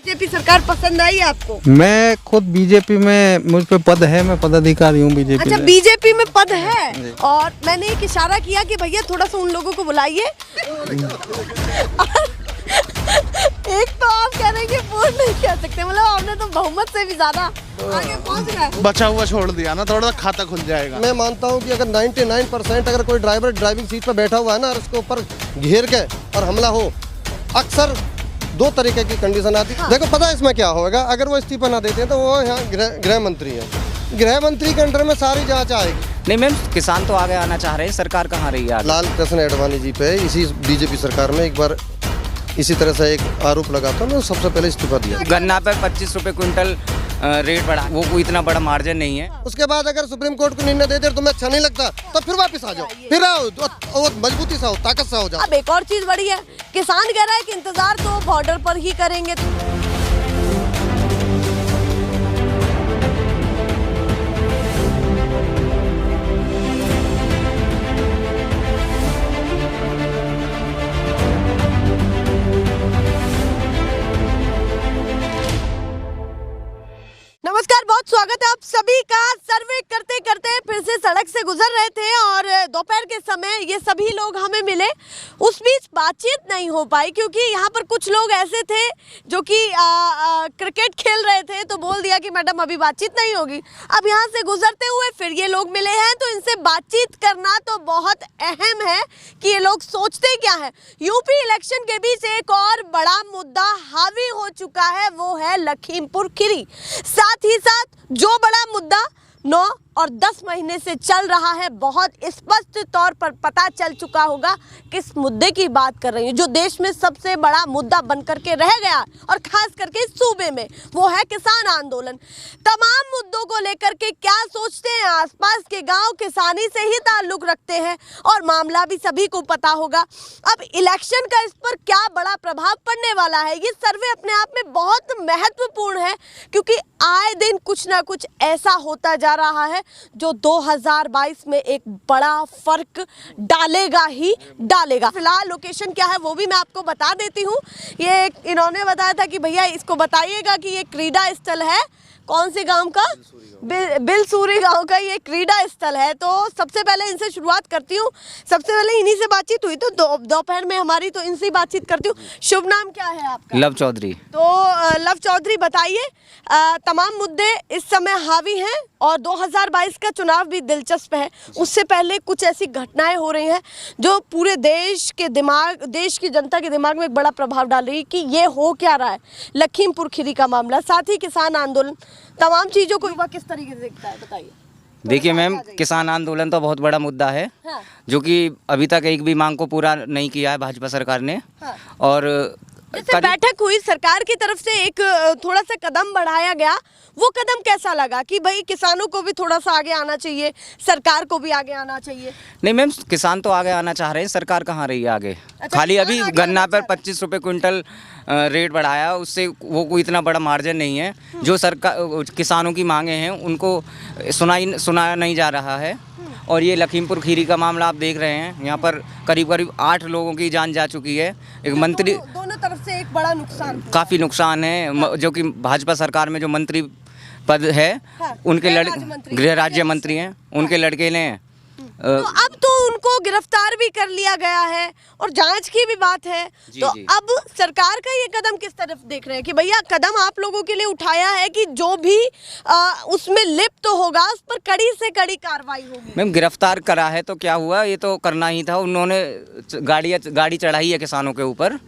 BJP सरकार पसंद आई आपको? मैं खुद बीजेपी में, मुझ पे पद है, मैं पदाधिकारी हूँ बीजेपी अच्छा, में। बीजेपी में पद है। और मैंने एक इशारा किया कि भैया थोड़ा सा उन लोगों को बुलाइए। एक तो आप कह रहे हैं कि वोट नहीं कह सकते, मतलब आपने तो बहुमत से भी ज्यादा आगे पहुंच गए। बचा हुआ छोड़ दिया ना, थोड़ा सा खाता खुल जाएगा। मैं मानता हूं कि अगर 99% अगर कोई ड्राइवर ड्राइविंग सीट पर बैठा हुआ है ना और उसके ऊपर घेर के और हमला हो, अक्सर दो तरीके की कंडीशन आती है। देखो पता है इसमें क्या होगा, अगर वो इस्तीफा ना देते हैं तो वो यहाँ गृह मंत्री है, गृह मंत्री के अंडर में सारी जांच आएगी। नहीं मैम, किसान तो आगे आना चाह रहे हैं, सरकार कहाँ रही है? लाल कृष्ण आडवाणी जी पे इसी बीजेपी सरकार में एक बार इसी तरह से एक आरोप लगा था, उन्होंने सबसे पहले इस्तीफा दिया। गन्ना पर 25 रुपए क्विंटल रेट बढ़ा, वो कोई इतना बड़ा मार्जिन नहीं है। उसके बाद अगर सुप्रीम कोर्ट को निर्णय दे दे तुम्हें अच्छा नहीं लगता तो फिर वापस आ जाओ, फिर आओ और मजबूती से आओ, ताकत से हो जाओ। अब एक और चीज बड़ी है, किसान कह रहा है कि इंतजार तो बॉर्डर पर ही करेंगे। नमस्कार, बहुत स्वागत है आप सभी का। सर्वे करते करते फिर से सड़क से गुजर रहे थे और दोपहर के समय ये सभी लोग हमें मिले। उस बीच बातचीत नहीं हो पाई क्योंकि यहाँ पर कुछ लोग ऐसे थे जो कि क्रिकेट खेल रहे थे, तो बोल दिया कि मैडम अभी बातचीत नहीं होगी। अब यहाँ से गुजरते हुए फिर ये लोग मिले हैं, तो इनसे बातचीत करना तो बहुत अहम है कि ये लोग सोचते क्या है। यूपी इलेक्शन के बीच एक और बड़ा मुद्दा हावी हो चुका है, वो है लखीमपुर खीरी। साथ ही साथ जो बड़ा मुद्दा 9 और 10 महीने से चल रहा है, बहुत स्पष्ट तौर पर पता चल चुका होगा किस मुद्दे की बात कर रही हूँ, जो देश में सबसे बड़ा मुद्दा बन करके रह गया और खास करके इस सूबे में, वो है किसान आंदोलन। तमाम मुद्दों को लेकर के क्या सोचते हैं, आसपास के गांव किसानी से ही ताल्लुक रखते हैं और मामला भी सभी को पता होगा। अब इलेक्शन का इस पर क्या बड़ा प्रभाव पड़ने वाला है, ये सर्वे अपने आप में बहुत महत्वपूर्ण है क्योंकि आए दिन कुछ ना कुछ ऐसा होता जा रहा है जो 2022 में एक बड़ा फर्क डालेगा ही डालेगा। फिलहाल लोकेशन क्या है वो भी मैं आपको बता देती हूँ। ये इन्होंने बताया था कि भैया इसको बताइएगा कि ये क्रीड़ा स्थल है, कौन से गांव का? बिलसूरी गांव का ये क्रीड़ा स्थल है। तो सबसे पहले इनसे शुरुआत करती हूँ। सबसे पहले इन्हीं से बातचीत हुई तो दोपहर में हमारी, तो इनसे बातचीत करती हूँ। शुभ नाम क्या है आपका? लव चौधरी। तो लव चौधरी, बताइए, तमाम मुद्दे इस समय हावी हैं और 2022 का चुनाव भी दिलचस्प है। उससे पहले कुछ ऐसी घटनाएं हो रही हैं जो पूरे देश की जनता के दिमाग में एक बड़ा प्रभाव डाल रही है कि ये हो क्या रहा है। लखीमपुर खीरी का मामला, साथ ही किसान आंदोलन, तमाम चीजों को युवा किस तरीके से देखता है, बताइए। देखिए मैम, किसान आंदोलन तो बहुत बड़ा मुद्दा है। हाँ। जो कि अभी तक एक भी मांग को पूरा नहीं किया है भाजपा सरकार ने। हाँ। और जैसे बैठक हुई, सरकार की तरफ से एक थोड़ा सा कदम बढ़ाया गया, वो कदम कैसा लगा कि भाई किसानों को भी थोड़ा सा आगे आना चाहिए, सरकार को भी आगे आना चाहिए? नहीं मैम, किसान तो आगे आना चाह रहे हैं, सरकार कहाँ रही है आगे? अच्छा, खाली अभी किसान आगे गन्ना आना पर चाह रहे हैं। 25 रुपए क्विंटल रेट बढ़ाया, उससे वो कोई इतना बड़ा मार्जिन नहीं है। जो सरकार किसानों की मांगे हैं उनको सुनाया नहीं जा रहा है। और ये लखीमपुर खीरी का मामला आप देख रहे हैं, यहाँ पर करीब 8 लोगों की जान जा चुकी है। एक मंत्री, दोनों तरफ से एक बड़ा नुकसान, काफ़ी नुकसान है। जो कि भाजपा सरकार में जो मंत्री पद है, हाँ, उनके गृह राज्य मंत्री मंत्री हैं, उनके लड़के ने तो अब तो उनको गिरफ्तार भी कर लिया गया है और जांच की भी बात है। तो जी। अब सरकार का ये कदम किस तरफ देख रहे हैं कि भैया कदम आप लोगों के लिए उठाया है कि जो भी उसमें लिप्त तो होगा उस पर कड़ी से कड़ी कार्रवाई होगी? मैम, गिरफ्तार करा है तो क्या हुआ, ये तो करना ही था। उन्होंने गाड़ी चढ़ाई है किसानों के ऊपर।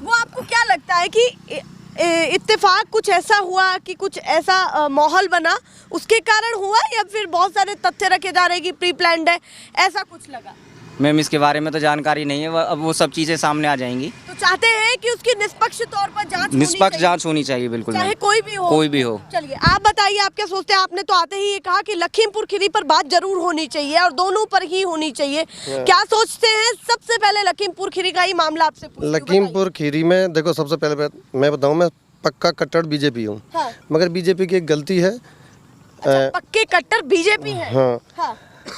वो आपको क्या लगता है कि इत्तेफाक कुछ ऐसा हुआ कि कुछ ऐसा माहौल बना उसके कारण हुआ, या फिर बहुत सारे तथ्य रखे जा रहे हैं कि प्री प्लान्ड है, ऐसा कुछ लगा? मैम, इसके बारे में तो जानकारी नहीं है, अब वो सब चीज़ें सामने आ जाएंगी। तो चाहते हैं कि उसकी निष्पक्ष तौर पर निष्पक्ष जांच होनी चाहिए, बिल्कुल, चाहे मैम। कोई भी हो। चलिए आप बताइए, आप क्या सोचते हैं? आपने तो आते ही ये कहा कि लखीमपुर खीरी पर बात जरूर होनी चाहिए और दोनों पर ही होनी चाहिए, क्या सोचते हैं? सबसे पहले लखीमपुर खीरी का ही मामला आपसे पूछती हूँ। लखीमपुर खीरी में देखो, सबसे पहले मैं बताऊँ, मैं पक्का कट्टर बीजेपी हूँ। हाँ। मगर बीजेपी की एक गलती है। अच्छा, पक्के कट्टर बीजेपी है? हाँ। हाँ।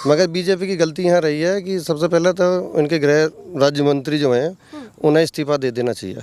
मगर बीजेपी की गलती यहाँ रही है कि सबसे पहले तो उनके गृह राज्य मंत्री जो हैं उन्हें इस्तीफा दे देना चाहिए।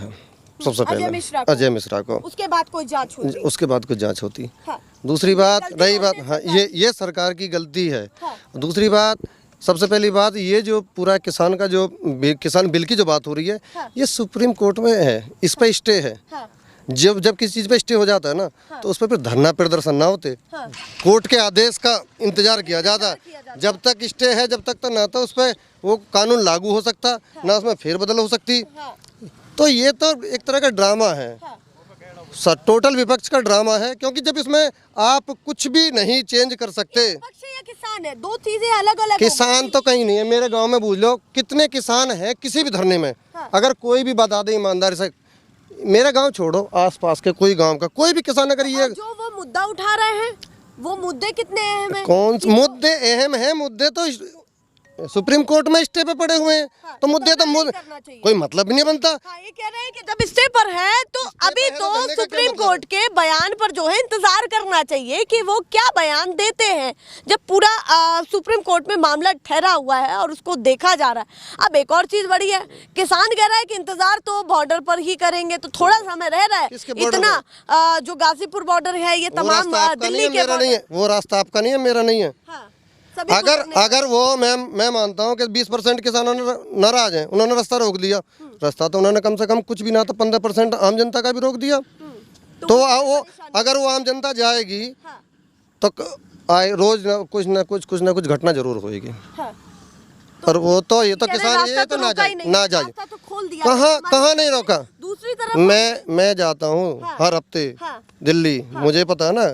सबसे अजय पहले मिश्रा को। अजय मिश्रा को, उसके बाद कोई जांच होती। उसके बाद कुछ जांच होती। हाँ। दूसरी बात गलती रही बात, होने हाँ, से ये सरकार की गलती है। हाँ। दूसरी बात, सबसे पहली बात, ये जो पूरा किसान का जो किसान बिल की जो बात हो रही है, हाँ। ये सुप्रीम कोर्ट में है, इस पे स्टे है। हाँ। जब किसी चीज़ पे स्टे हो जाता है ना, तो उस पर फिर धरना प्रदर्शन ना होते, हाँ। कोर्ट के आदेश का इंतजार किया जाता है। जब तक स्टे है, जब तक तो ना तो उस पर वो कानून लागू हो सकता, ना उसमें फेरबदल हो सकती। हाँ। तो ये तो एक तरह का ड्रामा है, हाँ। टोटल विपक्ष का ड्रामा है, क्योंकि जब इसमें आप कुछ भी नहीं चेंज कर सकते। विपक्ष है या किसान है, दो चीजें अलग अलग। किसान तो कहीं नहीं है, मेरे गांव में पूछ लो कितने किसान हैं किसी भी धरने में। हाँ। अगर कोई भी बता दे ईमानदारी से, मेरा गांव छोड़ो, आसपास के कोई गांव का कोई भी किसान अगर ये जो वो मुद्दा उठा रहे हैं, वो मुद्दे कितने अहम हैं? कौन से मुद्दे अहम हैं? मुद्दे तो सुप्रीम कोर्ट में स्टे पे पड़े हुए हैं। हाँ, तो मुद्दे तो नहीं करना चाहिए। कोई मतलब भी नहीं बनता। हाँ, ये कह रहे हैं कि जब स्टे पर है तो अभी है तो तो धरने का क्या सुप्रीम मतलब कोर्ट के बयान पर जो है इंतजार करना चाहिए कि वो क्या बयान देते हैं, जब पूरा सुप्रीम कोर्ट में मामला ठहरा हुआ है और उसको देखा जा रहा है। अब एक और चीज बड़ी है, किसान कह रहा है कि इंतजार तो बॉर्डर पर ही करेंगे, तो थोड़ा समय रह रहा है। किसके border इतना जो गाजीपुर बॉर्डर है, ये वो तमाम रास्ता आपका नहीं दिल्ली है, के मेरा नहीं है। वो रास्ता आपका नहीं है, मेरा नहीं है। हाँ, सभी को अगर करने- अगर वो मैं मानता हूँ कि 20% किसानों ने नाराज हैं, उन्होंने रास्ता रोक दिया। रास्ता तो उन्होंने कम से कम कुछ भी ना तो 15% आम जनता का भी रोक दिया। तो वो अगर वो आम जनता जाएगी हाँ। तो आए रोज कुछ ना कुछ घटना जरूर होगी। हाँ। पर वो तो ये तो कह रहे किसान रास्ता ये तो ना रोका ही जाए नहीं, ना जाए। रास्ता तो खोल दिया। कहाँ नहीं रोका। दूसरी तरफ मैं जाता हूँ हाँ। हर हफ्ते हाँ। दिल्ली, मुझे पता है ना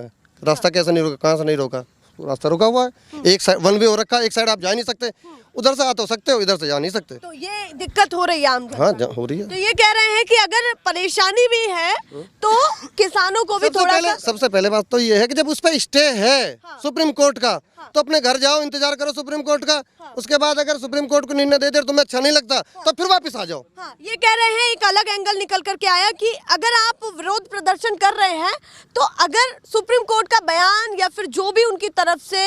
रास्ता कैसे नहीं रोका, कहाँ से नहीं रोका। रास्ता रुका हुआ है, एक साइड वन वे हो रखा है, एक साइड आप जा नहीं सकते, उधर से आ तो सकते हो, इधर से जा नहीं सकते। तो ये दिक्कत हो रही है आम जनता हाँ को। हो रही है। तो ये कह रहे हैं कि अगर परेशानी भी है तो किसानों को भी थोड़ा सा सबसे पहले बात तो ये है कि जब उस पर स्टे है हाँ। सुप्रीम कोर्ट का, तो अपने घर जाओ, इंतजार करो सुप्रीम कोर्ट का। उसके बाद अगर सुप्रीम कोर्ट को निर्णय दे दे तुम्हें अच्छा नहीं लगता, तो फिर वापस आ जाओ। हाँ, ये कह रहे हैं, एक अलग एंगल निकल करके आया कि अगर आप विरोध प्रदर्शन कर रहे हैं तो अगर सुप्रीम कोर्ट का बयान या फिर जो भी उनकी तरफ से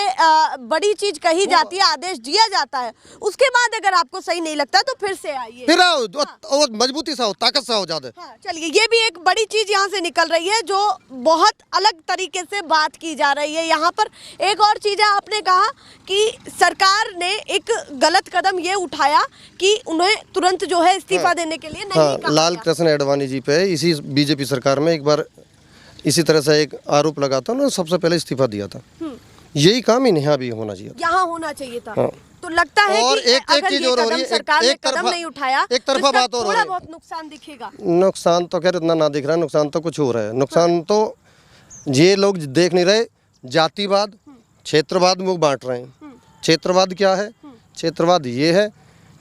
बड़ी चीज कही जाती है, आदेश दिया जाता है, उसके बाद अगर आपको सही नहीं लगता तो फिर से आइए। फिर आओ और मजबूती से हो, ताकत से हो ज्यादा। हाँ, चलिए, ये भी एक बड़ी चीज यहाँ से निकल रही है जो बहुत अलग तरीके से बात की जा रही है यहाँ पर। एक और चीज है, आपने कहा कि सरकार ने एक गलत कदम ये उठाया कि उन्हें तुरंत जो है इस्तीफा देने के लिए नहीं हाँ, कहा लाल गया। कृष्ण एडवाणी जी पे इसी बीजेपी सरकार में एक बार इसी तरह से एक आरोप लगा था, उन्होंने सबसे पहले इस्तीफा दिया था। यही काम यहाँ भी होना चाहिए था। यहाँ होना चाहिए था। हाँ। तो लगता है और कि एक अगर चीज ये और हो कदम रही है, सरकार ने एक कदम तरफा- नहीं उठाया एक तरफा तो इसका बात और हो थोड़ा रही है। बहुत नुकसान दिखेगा। नुकसान तो खैर इतना ना दिख रहा है, नुकसान तो कुछ हो रहा है। नुकसान तो ये लोग देख नहीं रहे, जातिवाद क्षेत्रवाद में वो बांट रहे हैं। क्षेत्रवाद क्या है? क्षेत्रवाद ये है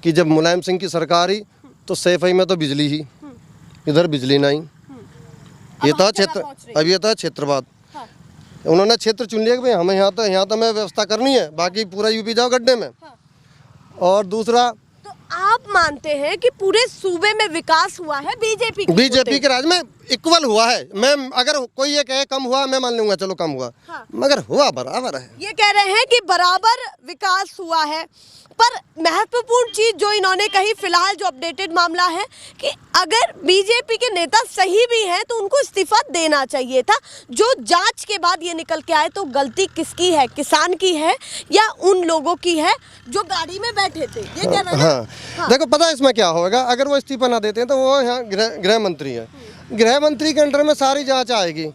कि जब मुलायम सिंह की सरकार आई तो सैफई में तो बिजली ही, इधर बिजली नहीं। ये था क्षेत्र, अब ये था क्षेत्रवाद। हाँ। उन्होंने क्षेत्र चुन लिया कि भाई हमें यहाँ तो हमें व्यवस्था करनी है, बाकी पूरा यूपी जाओ गड्ढे में। और दूसरा, तो आप मानते हैं कि पूरे सूबे में विकास हुआ है बीजेपी के राज में इक्वल हुआ है। मैं अगर कोई ये कहे कम हुआ, मैं मान लूंगा चलो कम हुआ, हाँ। मगर हुआ बराबर है। ये कह रहे हैं कि बराबर विकास हुआ है। पर महत्वपूर्ण चीज जो इन्होंने कही, फिलहाल जो अपडेटेड मामला है, कि अगर बीजेपी के नेता सही भी हैं तो उनको इस्तीफा देना चाहिए था। जो जांच के बाद ये निकल के आए तो गलती किसकी है, किसान की है या उन लोगों की है जो गाड़ी में बैठे थे, ये कह रहे हैं। हाँ। देखो पता है इसमें क्या होगा, अगर वो इस्तीफा ना देते हैं तो वो यहाँ गृह मंत्री है, गृह मंत्री के अंडर में सारी जांच आएगी।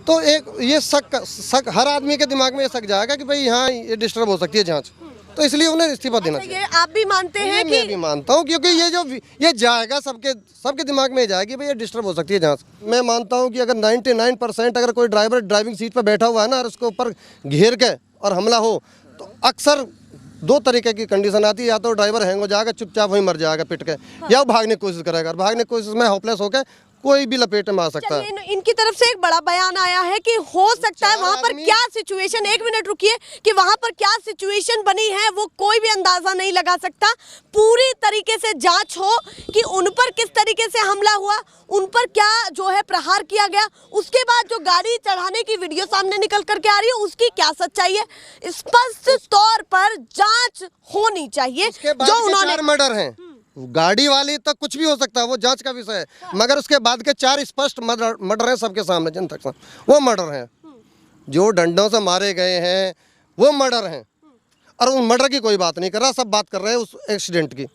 तो एक ये शक हर आदमी के दिमाग में ये शक जाएगा कि भाई यहाँ ये डिस्टर्ब हो सकती है जांच, तो इसलिए उन्हें इस्तीफा देना चाहिए। ये आप भी मानते हैं मैं कि भी मानता हूँ, क्योंकि ये जाएगा सबके दिमाग में जाएगी भाई ये डिस्टर्ब हो सकती है जांच। मैं मानता हूँ कि अगर 99% अगर कोई ड्राइवर ड्राइविंग सीट पर बैठा हुआ है ना और उसके ऊपर घेर के और हमला हो, तो अक्सर दो तरीके की कंडीशन आती है, या तो ड्राइवर हैंग हो जाएगा, चुपचाप वहीं मर जाएगा पिट के, या वो भागने की कोशिश करेगा। भागने की कोशिश में होपलेस होकर कोई भी लपेटे में आ सकता है। चलिए, इनकी तरफ से एक बड़ा बयान आया है कि हो सकता है वहां पर क्या सिचुएशन, एक मिनट रुकिए, कि वहां पर क्या सिचुएशन बनी है वो कोई भी अंदाजा नहीं लगा सकता। पूरी तरीके से जांच हो कि उन पर किस तरीके से हमला हुआ, उन पर क्या जो है प्रहार किया गया, उसके बाद जो गाड़ी चढ़ाने की वीडियो सामने निकल करके आ रही है उसकी क्या सच्चाई है, स्पष्ट तौर पर जांच होनी चाहिए। उसके बाद जो के उन्होंने 4 मर्डर हैं, गाड़ी वाली तो कुछ भी हो सकता है, वो जांच का विषय है, मगर उसके बाद के 4 स्पष्ट मर्डर हैं सबके सामने, जनता के सामने वो मर्डर हैं। जो डंडों से मारे गए हैं वो मर्डर हैं, और उन मर्डर की कोई बात नहीं कर रहा, सब बात कर रहे हैं उस एक्सीडेंट की।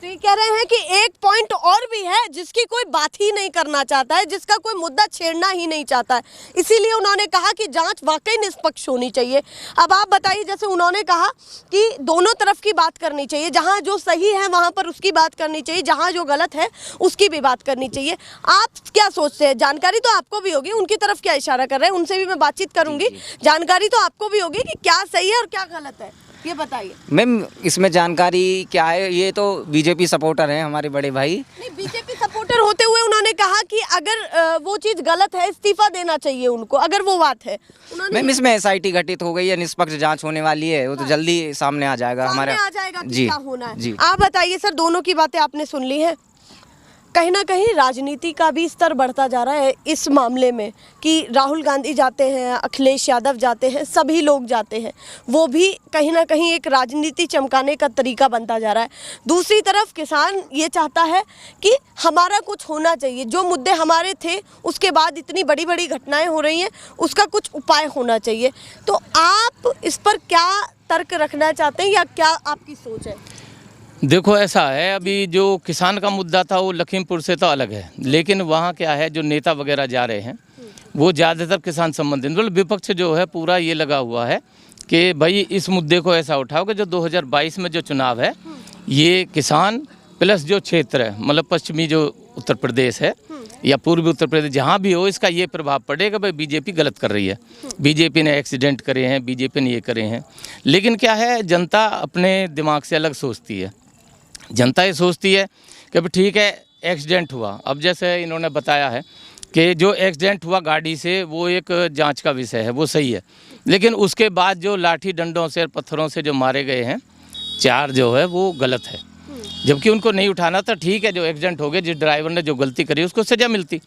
तो ये कह रहे हैं कि एक पॉइंट और भी है जिसकी कोई बात ही नहीं करना चाहता है, जिसका कोई मुद्दा छेड़ना ही नहीं चाहता है, इसीलिए उन्होंने कहा कि जांच वाकई निष्पक्ष होनी चाहिए। अब आप बताइए, जैसे उन्होंने कहा कि दोनों तरफ की बात करनी चाहिए, जहां जो सही है वहां पर उसकी बात करनी चाहिए, जहां जो गलत है उसकी भी बात करनी चाहिए। आप क्या सोचते हैं? जानकारी तो आपको भी होगी, उनकी तरफ क्या इशारा कर रहे हैं, उनसे भी मैं बातचीत करूंगी। जानकारी तो आपको भी होगी कि क्या सही है और क्या गलत है, ये बताइए। मैम इसमें जानकारी क्या है, ये तो बीजेपी सपोर्टर हैं हमारे बड़े भाई। नहीं, बीजेपी सपोर्टर होते हुए उन्होंने कहा कि अगर वो चीज गलत है इस्तीफा देना चाहिए उनको, अगर वो बात है। मैम इसमें एसआईटी गठित हो गई है, निष्पक्ष जांच होने वाली है, वो तो जल्दी सामने आ जाएगा सामने हमारे। आ जाएगा कि जी क्या होना है। जी। आप बताइए सर, दोनों की बातें आपने सुन ली है, कहीं ना कहीं राजनीति का भी स्तर बढ़ता जा रहा है इस मामले में कि राहुल गांधी जाते हैं, अखिलेश यादव जाते हैं, सभी लोग जाते हैं, वो भी कहीं ना कहीं एक राजनीति चमकाने का तरीका बनता जा रहा है। दूसरी तरफ किसान ये चाहता है कि हमारा कुछ होना चाहिए, जो मुद्दे हमारे थे उसके बाद इतनी बड़ी बड़ी घटनाएं हो रही हैं, उसका कुछ उपाय होना चाहिए। तो आप इस पर क्या तर्क रखना चाहते हैं या क्या आपकी सोच है? देखो ऐसा है, अभी जो किसान का मुद्दा था वो लखीमपुर से तो अलग है, लेकिन वहाँ क्या है, जो नेता वगैरह जा रहे हैं वो ज़्यादातर किसान संबंधित, मतलब विपक्ष जो है पूरा ये लगा हुआ है कि भाई इस मुद्दे को ऐसा उठाओ कि जो 2022 में जो चुनाव है ये किसान प्लस जो क्षेत्र है, मतलब पश्चिमी जो उत्तर प्रदेश है या पूर्वी उत्तर प्रदेश, जहाँ भी हो, इसका ये प्रभाव पड़ेगा भाई बीजेपी गलत कर रही है, बीजेपी ने एक्सीडेंट करे हैं, बीजेपी ने ये करे हैं। लेकिन क्या है, जनता अपने दिमाग से अलग सोचती है। जनता ये सोचती है कि भाई ठीक है एक्सीडेंट हुआ, अब जैसे इन्होंने बताया है कि जो एक्सीडेंट हुआ गाड़ी से वो एक जांच का विषय है, वो सही है, लेकिन उसके बाद जो लाठी डंडों से और पत्थरों से जो मारे गए हैं 4 जो है वो गलत है, जबकि उनको नहीं उठाना था। ठीक है, जो एक्सीडेंट हो गया, जिस ड्राइवर ने जो गलती करी उसको सजा मिलती,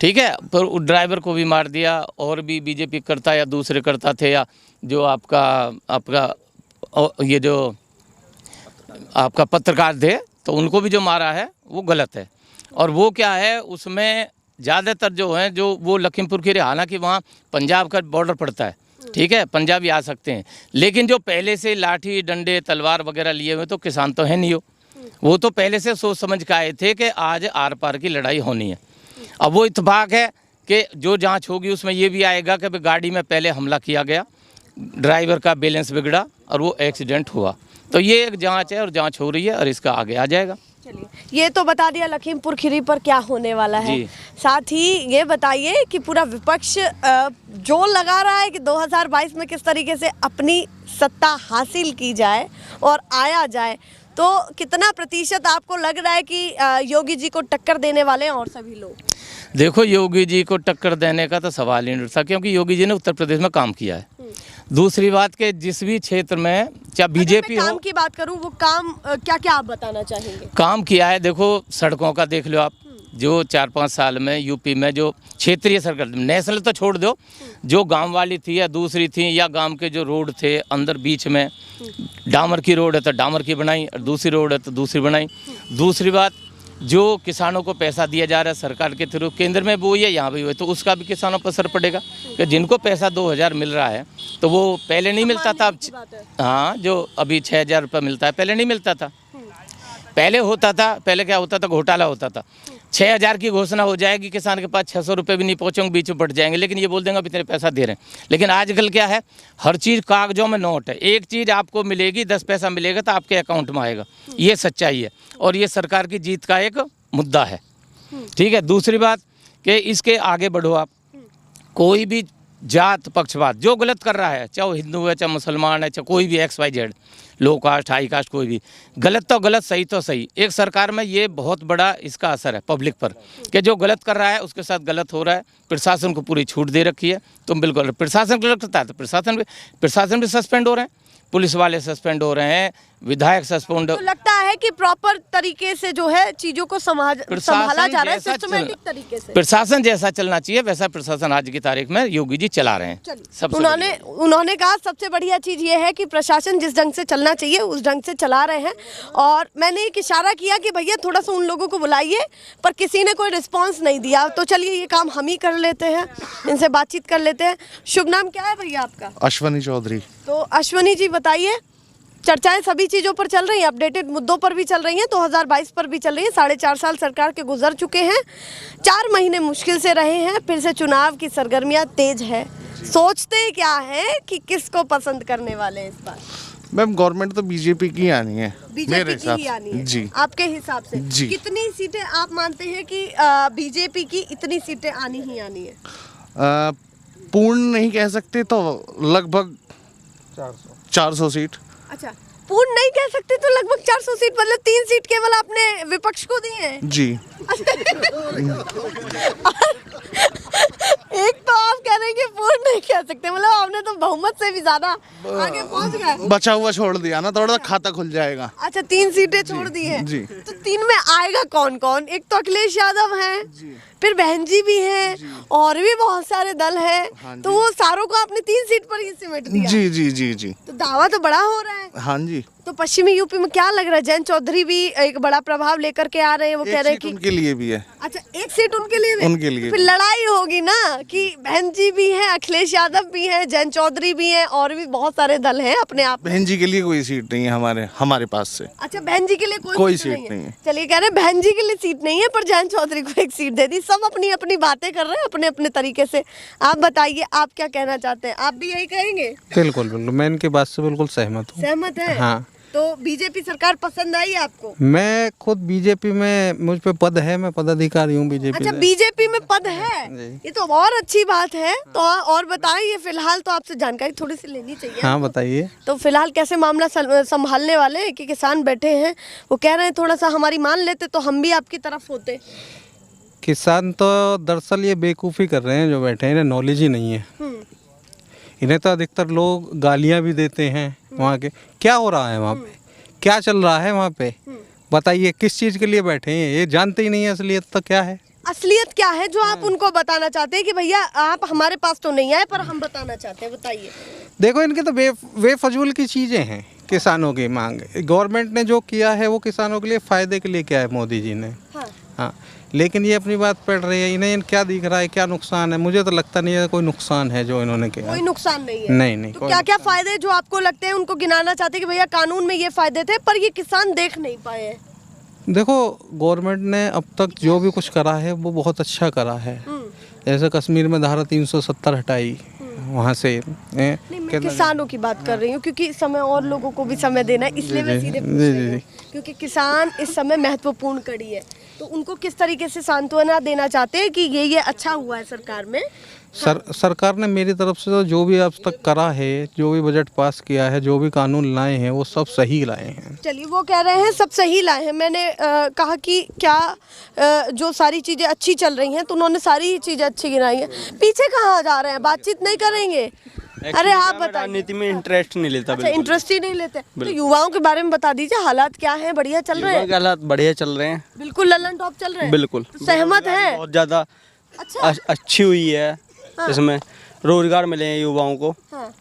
ठीक है, पर उस ड्राइवर को भी मार दिया, और भी बीजेपी करता या दूसरे करता थे, या जो आपका ये जो आपका पत्रकार थे तो उनको भी जो मारा है वो गलत है। और वो क्या है, उसमें ज़्यादातर जो है जो वो लखीमपुर खीरी, हालांकि वहाँ पंजाब का बॉर्डर पड़ता है, ठीक है, पंजाबी आ सकते हैं, लेकिन जो पहले से लाठी डंडे तलवार वगैरह लिए हुए तो किसान तो है नहीं हो, वो तो पहले से सोच समझ के आए थे कि आज आर पार की लड़ाई होनी है। अब वो इत्तेफाक है कि जो जाँच होगी उसमें ये भी आएगा कि गाड़ी में पहले हमला किया गया, ड्राइवर का बैलेंस बिगड़ा और वो एक्सीडेंट हुआ। तो ये एक जांच है और जांच हो रही है और इसका आगे आ जाएगा। चलिए, ये तो बता दिया लखीमपुर खीरी पर क्या होने वाला है। साथ ही ये बताइए कि पूरा विपक्ष जोर लगा रहा है कि 2022 में किस तरीके से अपनी सत्ता हासिल की जाए और आया जाए, तो कितना प्रतिशत आपको लग रहा है कि योगी जी को टक्कर देने वाले हैं और सभी लोग? देखो, योगी जी को टक्कर देने का तो सवाल ही नहीं उठता, क्योंकि योगी जी ने उत्तर प्रदेश में काम किया है। दूसरी बात के जिस भी क्षेत्र में चाहे बीजेपी हो, काम की बात करूं, वो काम क्या क्या आप बताना चाहेंगे? काम किया है। देखो सड़कों का देख लो आप, जो 4-5 साल में यूपी में जो क्षेत्रीय सरकार, नेशनल तो छोड़ दो, जो गांव वाली थी या दूसरी थी, या गांव के जो रोड थे अंदर बीच में, डामर की रोड है तो डामर की बनाई, और दूसरी रोड है तो दूसरी बनाई। दूसरी बात, जो किसानों को पैसा दिया जा रहा है सरकार के थ्रू, केंद्र में वो है यहाँ भी हुए, तो उसका भी किसानों पर असर पड़ेगा कि जिनको पैसा 2000 मिल रहा है तो वो पहले नहीं मिलता था, अब हाँ जो अभी 6000 रुपये मिलता है, पहले नहीं मिलता था। पहले होता था, पहले क्या होता था, घोटाला होता था, 6000 की घोषणा हो जाएगी, किसान के पास 600 रुपये भी नहीं पहुँचेंगे, बीच में बढ़ जाएंगे, लेकिन ये बोल देंगे अब इतने पैसा दे रहे हैं। लेकिन आजकल क्या है, हर चीज़ कागजों में नोट है, एक चीज़ आपको मिलेगी 10 पैसा मिलेगा तो आपके अकाउंट में आएगा, ये सच्चाई है और ये सरकार की जीत का एक मुद्दा है। ठीक है, दूसरी बात कि इसके आगे बढ़ो आप, कोई भी जात पक्षपात जो गलत कर रहा है, चाहे वो हिंदू है, चाहे मुसलमान है, चाहे कोई भी XYZ, लो कास्ट हाई कास्ट, कोई भी गलत तो गलत, सही तो सही। एक सरकार में ये बहुत बड़ा इसका असर है पब्लिक पर कि जो गलत कर रहा है उसके साथ गलत हो रहा है। प्रशासन को पूरी छूट दे रखी है, तुम बिल्कुल, प्रशासन गलत करता है तो प्रशासन भी सस्पेंड हो रहे हैं, पुलिस वाले सस्पेंड हो रहे हैं, विधायक सस्पेंड। तो लगता है कि प्रॉपर तरीके से जो है चीजों को संभाला जा रहा है, सिस्टमैटिक तरीके से। प्रशासन जैसा चलना चाहिए वैसा प्रशासन आज की तारीख में योगी जी चला रहे हैं। सबसे उन्होंने कहा सबसे बढ़िया चीज ये है कि प्रशासन जिस ढंग से चलना चाहिए उस ढंग से चला रहे हैं। और मैंने एक इशारा किया कि भैया थोड़ा सा उन लोगों को बुलाइए, पर किसी ने कोई रिस्पांस नहीं दिया। तो चलिए ये काम हम ही कर लेते हैं, इनसे बातचीत कर लेते हैं। शुभ नाम क्या है भैया आपका? अश्वनी चौधरी। तो अश्वनी जी बताइए, चर्चाएं सभी चीज़ों पर चल रही हैं, अपडेटेड मुद्दों पर भी चल रही हैं, 2022 पर भी चल रही है। 4.5 साल सरकार के गुजर चुके हैं, 4 महीने मुश्किल से रहे हैं, फिर से चुनाव की सरगर्मियां तेज है। सोचते क्या है कि किसको पसंद करने वाले हैं इस बार? मैम गवर्नमेंट तो बीजेपी की आनी है, बीजेपी की ही आनी है जी। आपके हिसाब से जी। कितनी सीटें आप मानते हैं कि बीजेपी की इतनी सीटें आनी ही आनी है? पूर्ण नहीं कह सकते तो लगभग 400 सीट। अच्छा, पूर्ण नहीं कह सकते तो लगभग 400 सीट, मतलब 3 सीट केवल आपने विपक्ष को दी है जी। एक तो आप कह रहे हैं कि पूर्ण नहीं कह सकते, मतलब आपने तो बहुमत से भी ज्यादा आगे पहुंच गए। बचा हुआ छोड़ दिया ना, थोड़ा सा खाता खुल जाएगा। अच्छा, 3 सीटें छोड़ दी है जी। तो 3 में आएगा कौन कौन? एक तो अखिलेश यादव हैं, फिर बहन जी भी हैं, और भी बहुत सारे दल हैं। हाँ तो वो सारों को आपने 3 सीट पर ही सिमट दिया। जी जी जी जी। तो दावा तो बड़ा हो रहा है। हाँ जी। तो पश्चिमी यूपी में क्या लग रहा है? जैन चौधरी भी एक बड़ा प्रभाव लेकर के आ रहे हैं, वो कह रहे हैं कि उनके लिए भी है। अच्छा, एक सीट उनके लिए भी? उनके लिए तो फिर लड़ाई होगी ना कि बहन जी भी हैं, अखिलेश यादव भी हैं, जैन चौधरी भी हैं, और भी बहुत सारे दल हैं अपने आप में। बहन जी के लिए कोई सीट नहीं है हमारे पास से। अच्छा, बहन जी के लिए कोई सीट नहीं है। चलिए, कह रहे हैं बहन जी के लिए सीट नहीं है, पर जैन चौधरी को एक सीट दे दी। सब अपनी अपनी बातें कर रहे हैं अपने अपने तरीके से। आप बताइए, आप क्या कहना चाहते हैं? आप भी यही कहेंगे? बिल्कुल बिल्कुल, मैं इनकी बात से बिल्कुल सहमत हूँ। सहमत है? हाँ। तो बीजेपी सरकार पसंद आई आपको? मैं खुद बीजेपी में, मुझ पे पद है, मैं पदाधिकारी हूँ बीजेपी। अच्छा, बीजेपी में पद है, ये तो और अच्छी बात है। तो और बताइए, फिलहाल तो आपसे जानकारी थोड़ी सी लेनी चाहिए। हाँ बताइए। तो फिलहाल कैसे मामला संभालने वाले हैं? कि किसान बैठे हैं, वो कह रहे हैं थोड़ा सा हमारी मान लेते तो हम भी आपकी तरफ होते। किसान तो दरअसल ये बेवकूफ़ी कर रहे हैं जो बैठे हैं, इन्हें नॉलेज ही नहीं है। इन्हें तो अधिकतर लोग गालियाँ भी देते हैं। वहाँ के क्या हो रहा है, वहाँ पे क्या चल रहा है, वहाँ पे बताइए, किस चीज़ के लिए बैठे हैं? ये जानते ही नहीं है असलियत तो क्या है। असलियत क्या है जो आप उनको बताना चाहते हैं कि भैया आप हमारे पास तो नहीं आए, पर हम बताना चाहते हैं? बताइए। देखो, इनके तो बेफजूल की चीज़ें हैं। किसानों की मांग, गवर्नमेंट ने जो किया है वो किसानों के लिए फ़ायदे के लिए किया है, मोदी जी ने। हाँ, लेकिन ये अपनी बात पढ़ रही है, इन्हें क्या दिख रहा है, क्या नुकसान है? मुझे तो लगता नहीं है कोई नुकसान है जो इन्होंने किया। कोई नुकसान नहीं है? नहीं। तो क्या क्या फायदे जो आपको लगते हैं उनको गिनाना चाहते हैं कि भैया कानून में ये फायदे थे, पर ये किसान देख नहीं पाए हैं? देखो, गवर्नमेंट ने अब तक जो भी कुछ करा है वो बहुत अच्छा करा है। जैसे कश्मीर में धारा 370 हटाई, वहाँ से नहीं, मैं किसानों की बात कर रही हूँ, क्योंकि समय और लोगों को भी समय देना है, इसलिए मैं सीधे पूछ रही हूँ। क्योंकि किसान इस समय महत्वपूर्ण कड़ी है, तो उनको किस तरीके से सांत्वना देना चाहते हैं कि ये अच्छा हुआ है सरकार में? सरकार ने मेरी तरफ से तो जो भी अब तक करा है, जो भी बजट पास किया है, जो भी कानून लाए हैं, वो सब सही लाए हैं। चलिए, वो कह रहे हैं सब सही लाए हैं। मैंने कहा कि क्या जो सारी चीज़ें अच्छी चल रही हैं, तो उन्होंने सारी चीज़ें अच्छी गिनाई हैं। पीछे कहाँ जा रहे हैं? बातचीत नहीं करेंगे? अरे आप बताइए। राजनीति में इंटरेस्ट नहीं लेता। अच्छा, इंटरेस्ट ही नहीं लेते। तो युवाओं के बारे में बता दीजिए, हालात क्या हैं? बढ़िया चल रहे हैं? हालात बढ़िया चल रहे हैं, बिल्कुल ललन टॉप चल रहे हैं। बिल्कुल तो सहमत है? बहुत ज़्यादा अच्छा, अच्छी हुई है। इसमें रोजगार मिले हैं युवाओं को। हाँ,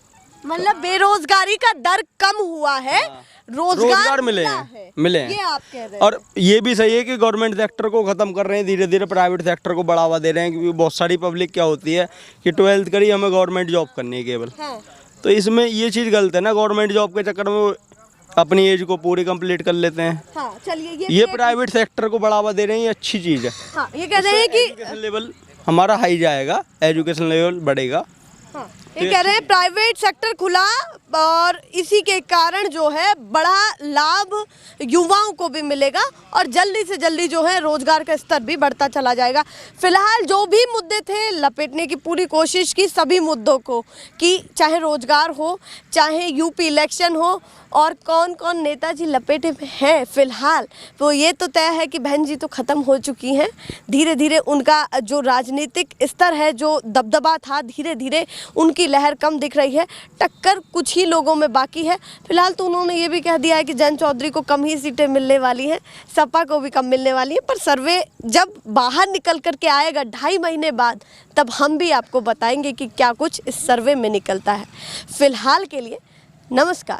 मतलब बेरोजगारी का दर कम हुआ है, रोजगार मिले हैं, ये आप कह रहे हैं। और ये भी सही है कि गवर्नमेंट सेक्टर को खत्म कर रहे हैं, धीरे धीरे प्राइवेट सेक्टर को बढ़ावा दे रहे हैं। क्योंकि बहुत सारी पब्लिक क्या होती है कि 12th करी, हमें गवर्नमेंट जॉब करनी है केवल। हाँ। तो इसमें ये चीज़ गलत है ना, गवर्नमेंट जॉब के चक्कर में अपनी एज को पूरी कंप्लीट कर लेते हैं। हाँ, चलिए, ये प्राइवेट सेक्टर को बढ़ावा दे रहे हैं, ये अच्छी चीज़ है। हाँ, ये कह रहे हैं कि एजुकेशन लेवल हमारा हाई जाएगा, एजुकेशन लेवल बढ़ेगा। हाँ, ये कह रहे हैं प्राइवेट सेक्टर खुला और इसी के कारण जो है बड़ा लाभ युवाओं को भी मिलेगा और जल्दी से जल्दी जो है रोजगार का स्तर भी बढ़ता चला जाएगा। फिलहाल जो भी मुद्दे थे लपेटने की पूरी कोशिश की, सभी मुद्दों को, कि चाहे रोजगार हो, चाहे यूपी इलेक्शन हो, और कौन कौन नेताजी लपेटे में हैं फिलहाल, तो ये तो तय है कि बहन जी तो ख़त्म हो चुकी हैं। धीरे धीरे उनका जो राजनीतिक स्तर है, जो दबदबा था, धीरे धीरे उनकी लहर कम दिख रही है, टक्कर कुछ ही लोगों में बाकी है। फिलहाल तो उन्होंने ये भी कह दिया है कि जयंत चौधरी को कम ही सीटें मिलने वाली हैं, सपा को भी कम मिलने वाली हैं। पर सर्वे जब बाहर निकल कर के आएगा 2.5 महीने बाद, तब हम भी आपको बताएंगे कि क्या कुछ इस सर्वे में निकलता है। फिलहाल के लिए नमस्कार।